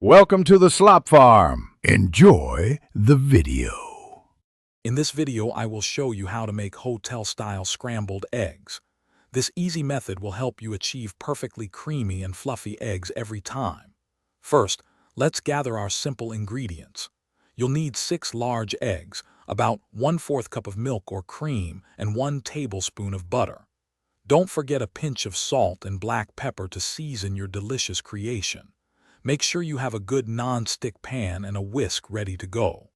Welcome to the Slop Farm. Enjoy the video. In this video, I will show you how to make hotel-style scrambled eggs. This easy method will help you achieve perfectly creamy and fluffy eggs every time. First, let's gather our simple ingredients. You'll need 6 large eggs, about 1/4 cup of milk or cream, and 1 tablespoon of butter. Don't forget a pinch of salt and black pepper to season your delicious creation. Make sure you have a good non-stick pan and a whisk ready to go.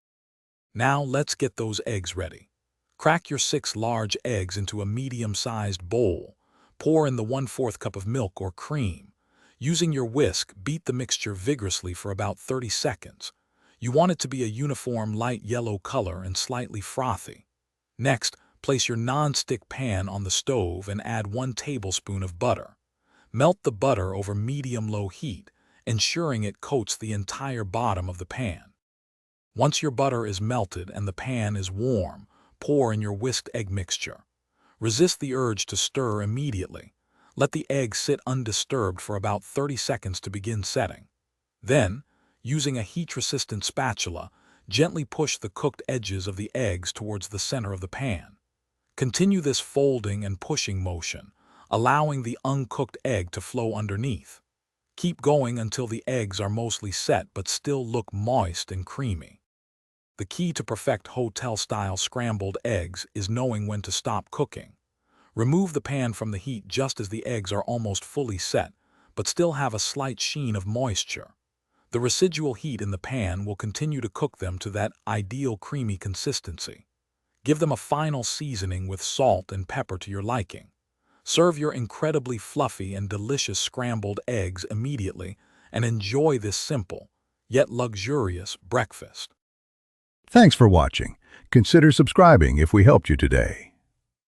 Now let's get those eggs ready. Crack your 6 large eggs into a medium-sized bowl. Pour in the 1/4 cup of milk or cream. Using your whisk, beat the mixture vigorously for about 30 seconds. You want it to be a uniform light yellow color and slightly frothy. Next, place your non-stick pan on the stove and add 1 tablespoon of butter. Melt the butter over medium-low heat, ensuring it coats the entire bottom of the pan. Once your butter is melted and the pan is warm, pour in your whisked egg mixture. Resist the urge to stir immediately. Let the egg sit undisturbed for about 30 seconds to begin setting. Then, using a heat-resistant spatula, gently push the cooked edges of the eggs towards the center of the pan. Continue this folding and pushing motion, allowing the uncooked egg to flow underneath. Keep going until the eggs are mostly set but still look moist and creamy. The key to perfect hotel-style scrambled eggs is knowing when to stop cooking. Remove the pan from the heat just as the eggs are almost fully set, but still have a slight sheen of moisture. The residual heat in the pan will continue to cook them to that ideal creamy consistency. Give them a final seasoning with salt and pepper to your liking. Serve your incredibly fluffy and delicious scrambled eggs immediately and enjoy this simple, yet luxurious breakfast. Thanks for watching. Consider subscribing if we helped you today.